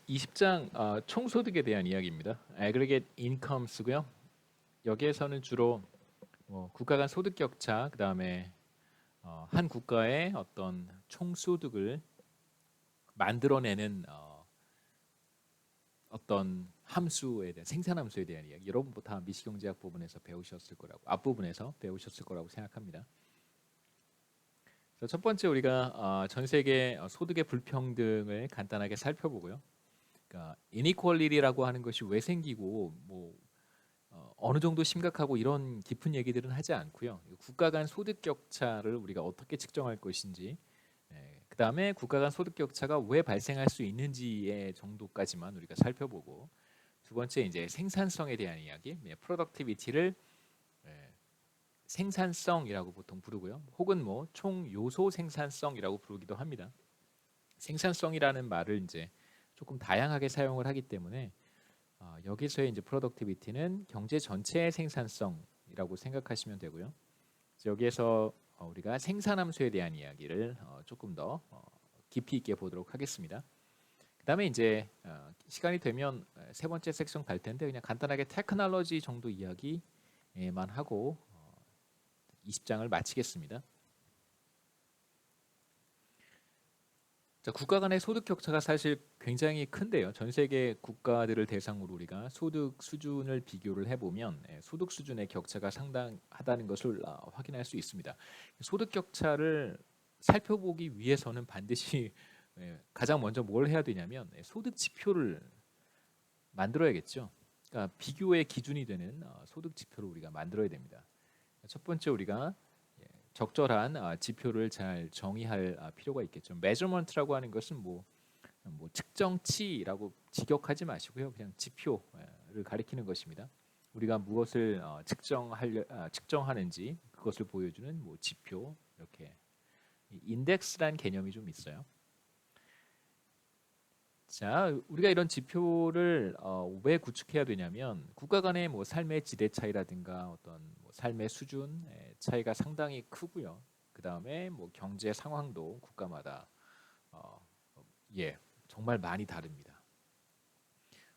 20장 총소득에 대한 이야기입니다. Aggregate Incomes고요. 여기에서는 주로 국가 간 소득 격차, 그 다음에 한 국가의 어떤 총소득을 만들어내는 어떤 함수에 대한 생산 함수에 대한 이야기. 여러분 다 미시경제학 부분에서 배우셨을 거라고 앞부분에서 배우셨을 거라고 생각합니다. 그래서 첫 번째 우리가 전 세계 소득의 불평등을 간단하게 살펴보고요. 그러니까 inequality라고 하는 것이 왜 생기고 어느 정도 심각하고 이런 깊은 얘기들은 하지 않고요. 국가 간 소득 격차를 우리가 어떻게 측정할 것인지, 그 다음에 국가 간 소득 격차가 왜 발생할 수 있는지의 정도까지만 우리가 살펴보고, 두 번째 이제 생산성에 대한 이야기, productivity를 생산성이라고 보통 부르고요. 혹은 총 요소 생산성이라고 부르기도 합니다. 생산성이라는 말을 이제 조금 다양하게 사용을 하기 때문에 여기서의 이제 productivity는 경제 전체의 생산성이라고 생각하시면 되고요. 여기에서 우리가 생산함수에 대한 이야기를 조금 더 깊이 있게 보도록 하겠습니다. 그 다음에 이제 시간이 되면 세 번째 섹션 갈 텐데 그냥 간단하게 테크놀로지 정도 이야기만 하고 20장을 마치겠습니다. 자, 국가 간의 소득 격차가 사실 굉장히 큰데요. 전 세계 국가들을 대상으로 우리가 소득 수준을 비교를 해보면 소득 수준의 격차가 상당하다는 것을 확인할 수 있습니다. 소득 격차를 살펴보기 위해서는 반드시 가장 먼저 뭘 해야 되냐면 소득 지표를 만들어야겠죠. 그러니까 비교의 기준이 되는 소득 지표를 우리가 만들어야 됩니다. 첫 번째 우리가 적절한 지표를 잘 정의할 필요가 있겠죠. measurement라고 하는 것은 측정치라고 직역하지 마시고요. 그냥 지표를 가리키는 것입니다. 우리가 무엇을 측정하는지 그것을 보여주는 지표, 이렇게 인덱스라는 개념이 좀 있어요. 자, 우리가 이런 지표를 왜 구축해야 되냐면 국가 간의 삶의 지대 차이라든가 어떤 삶의 수준의 차이가 상당히 크고요. 그 다음에 경제 상황도 국가마다 정말 많이 다릅니다.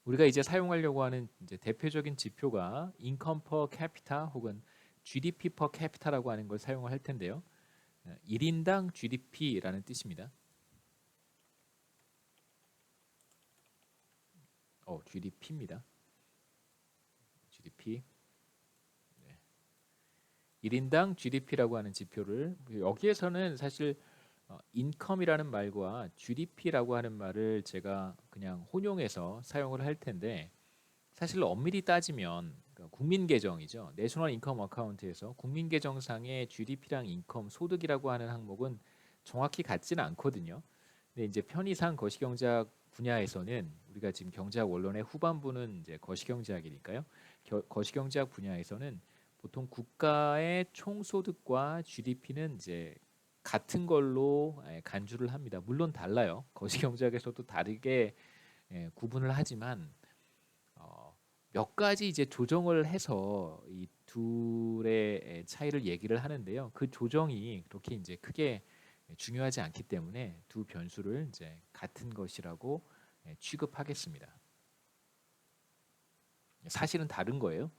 우리가 이제 사용하려고 하는 이제 대표적인 지표가 income per capita 혹은 GDP per capita라고 하는 걸 사용을 할 텐데요. 1인당 GDP라는 뜻입니다. GDP입니다. GDP. 1인당 GDP라고 하는 지표를 여기에서는 사실 인컴이라는 말과 GDP라고 하는 말을 제가 그냥 혼용해서 사용을 할 텐데 사실 엄밀히 따지면 국민 계정이죠. 내셔널 인컴 어카운트에서 국민 계정상의 GDP랑 인컴 소득이라고 하는 항목은 정확히 같지는 않거든요. 근데 이제 편의상 거시경제학 분야에서는 우리가 지금 경제학 원론의 후반부는 이제 거시경제학이니까요. 거시경제학 분야에서는 보통 국가의 총소득과 GDP는 이제 같은 걸로 간주를 합니다. 물론 달라요. 거시경제학에서도 다르게 구분을 하지만 몇 가지 이제 조정을 해서 이 둘의 차이를 얘기를 하는데요. 그 조정이 그렇게 이제 크게 중요하지 않기 때문에 두 변수를 이제 같은 것이라고 취급하겠습니다. 사실은 다른 거예요.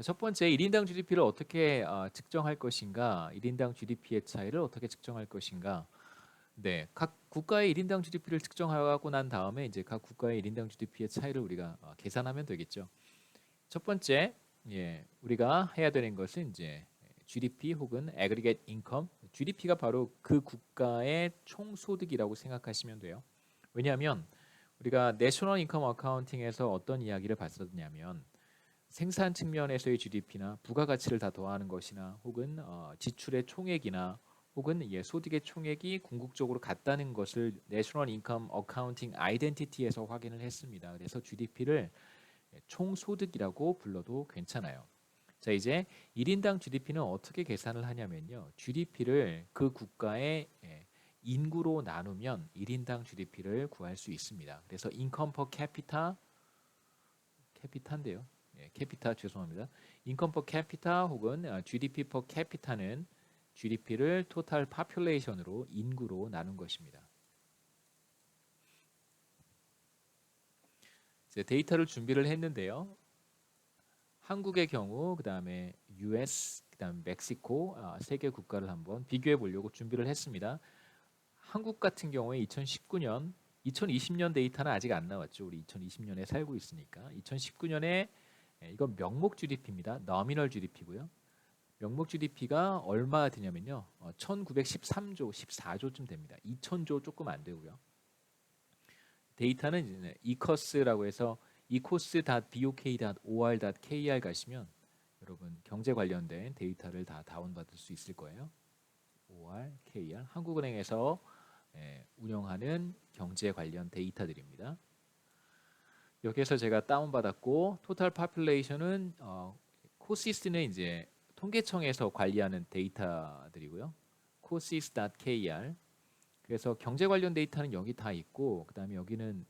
첫 번째, 1인당 GDP를 어떻게 측정할 것인가? 1인당 GDP의 차이를 어떻게 측정할 것인가? 네, 각 국가의 1인당 GDP를 측정하고 난 다음에 이제 각 국가의 1인당 GDP의 차이를 우리가 계산하면 되겠죠. 첫 번째, 우리가 해야 되는 것은 이제 GDP 혹은 Aggregate Income. GDP가 바로 그 국가의 총소득이라고 생각하시면 돼요. 왜냐하면 우리가 National Income Accounting에서 어떤 이야기를 봤었냐면 생산 측면에서의 GDP나 부가가치를 다 더하는 것이나 혹은 지출의 총액이나 혹은 소득의 총액이 궁극적으로 같다는 것을 National Income Accounting Identity에서 확인을 했습니다. 그래서 GDP를 총소득이라고 불러도 괜찮아요. 자, 이제 1인당 GDP는 어떻게 계산을 하냐면요. GDP를 그 국가의 인구로 나누면 1인당 GDP를 구할 수 있습니다. 그래서 Income per capita, 캐피타인데요. 캐피타 죄송합니다. Income per capita 혹은 GDP per capita는 GDP를 total population으로 인구로 나눈 것입니다. 이제 데이터를 준비를 했는데요. 한국의 경우, 그 다음에 US, 그 다음에 멕시코 세 개 국가를 한번 비교해 보려고 준비를 했습니다. 한국 같은 경우에 2019년, 2020년 데이터는 아직 안 나왔죠. 우리 2020년에 살고 있으니까. 2019년에 이건 명목 GDP입니다. nominal GDP고요. 명목 GDP가 얼마 되냐면요. 1913조, 14조쯤 됩니다. 2000조 조금 안 되고요. 데이터는 이제 eco스라고 해서 ecos.bok.or.kr 가시면 여러분 경제 관련된 데이터를 다 다운받을 수 있을 거예요. OR, KR 한국은행에서 운영하는 경제 관련 데이터들입니다. 여기에서 제가 다운받았고 토탈 파퓰레이션은 코시스는 이제 통계청에서 관리하는 데이터들이고요. cosis.kr 그래서 경제 관련 데이터는 여기 다 있고 그 다음에 여기는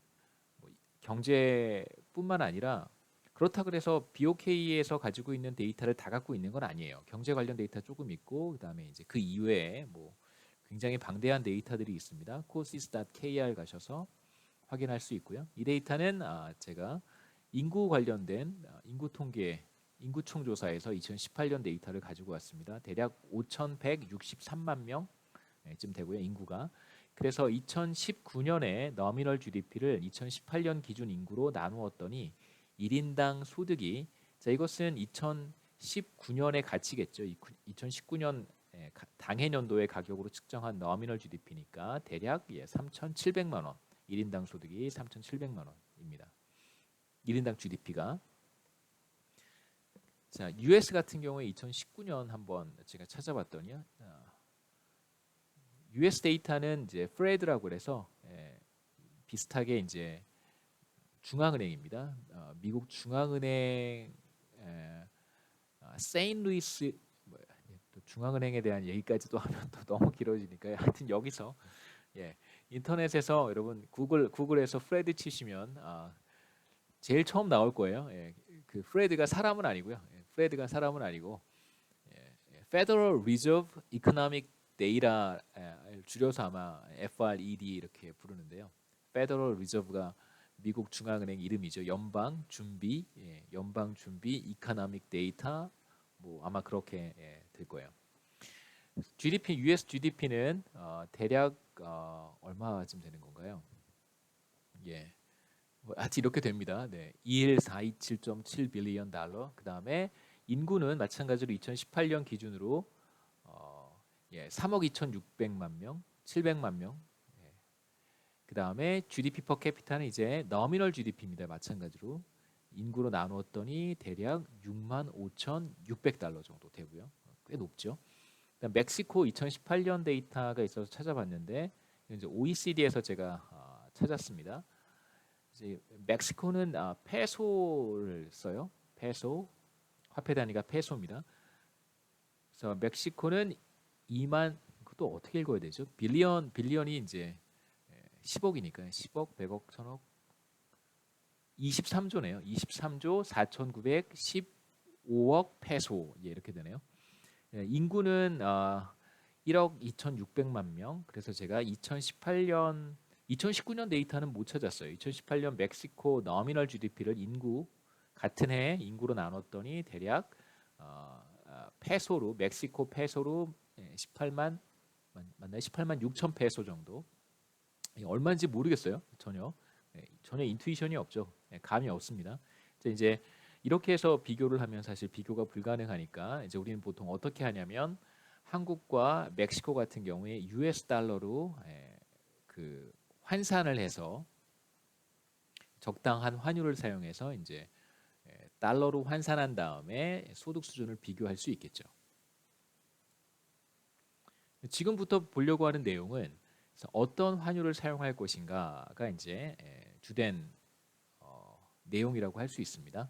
뭐 경제뿐만 아니라 그렇다 그래서 BOK에서 가지고 있는 데이터를 다 갖고 있는 건 아니에요. 경제 관련 데이터 조금 있고 그 다음에 이제 그 이외에 뭐 굉장히 방대한 데이터들이 있습니다. cosis.kr 가셔서 확인할 수 있고요. 이 데이터는 제가 인구 관련된 인구 통계 인구총 조사에서 2018년 데이터를 가지고 왔습니다. 대략 5,163만 명쯤 되고요. 인구가. 그래서 2019년에 nominal GDP를 2018년 기준 인구로 나누었더니 1인당 소득이 자 이것은 2019년의 가치겠죠. 2019년 당해년도의 가격으로 측정한 nominal GDP니까 대략 3,700만 원. 1인당 소득이 3,700만 원입니다. 1인당 GDP가 자, US 같은 경우에 2019년 한번 제가 찾아봤더니요. US 데이터는 이제 프레드라고 그래서 비슷하게 이제 중앙은행입니다. 미국 중앙은행 세인루이스 또 중앙은행에 대한 얘기까지도 하면 또 너무 길어지니까요. 하여튼 여기서 인터넷에서 여러분 구글에서 프레드 치시면 제일 처음 나올 거예요. 그 프레드가 사람은 아니고요. 프레드가 사람은 아니고 Federal Reserve Economic Data를 줄여서 아마 FRED 이렇게 부르는데요. Federal Reserve가 미국 중앙은행 이름이죠. 연방 준비 Economic Data 뭐 아마 그렇게 될 거예요. GDP US GDP는 대략 얼마쯤 되는 건가요? 하여튼 이렇게 됩니다. 21427.7 빌리언 달러. 그 다음에 인구는 마찬가지로 2018년 기준으로 3억 2,600만 명, 700만 명. 그 다음에 GDP per capita는 이제 nominal GDP입니다. 마찬가지로 인구로 나누었더니 대략 65,600달러 정도 되고요. 꽤 높죠. 그다음 멕시코 2018년 데이터가 있어서 찾아봤는데 이제 OECD에서 제가 찾았습니다. 이제 멕시코는 페소를 써요. 페소 화폐 단위가 페소입니다. 그래서 멕시코는 2만 그것도 어떻게 읽어야 되죠? 빌리언이 이제 10억이니까요. 10억, 100억, 1000억 23조네요. 23조 4,915억 페소 이렇게 되네요. 인구는 1억 2,600만 명. 그래서 제가 2019년 데이터는 못 찾았어요. 2018년 멕시코 nominal GDP를 같은 해 인구로 나눴더니 대략 페소로 멕시코 페소로 18만 맞나요? 18만 6천 페소 정도. 얼마인지 모르겠어요. 전혀 인투이션이 없죠. 감이 없습니다. 이제 이렇게 해서 비교를 하면 사실 비교가 불가능하니까 이제 우리는 보통 어떻게 하냐면 한국과 멕시코 같은 경우에 US 달러로 그 환산을 해서 적당한 환율을 사용해서 이제 달러로 환산한 다음에 소득 수준을 비교할 수 있겠죠. 지금부터 보려고 하는 내용은 어떤 환율을 사용할 것인가가 이제 주된 내용이라고 할 수 있습니다.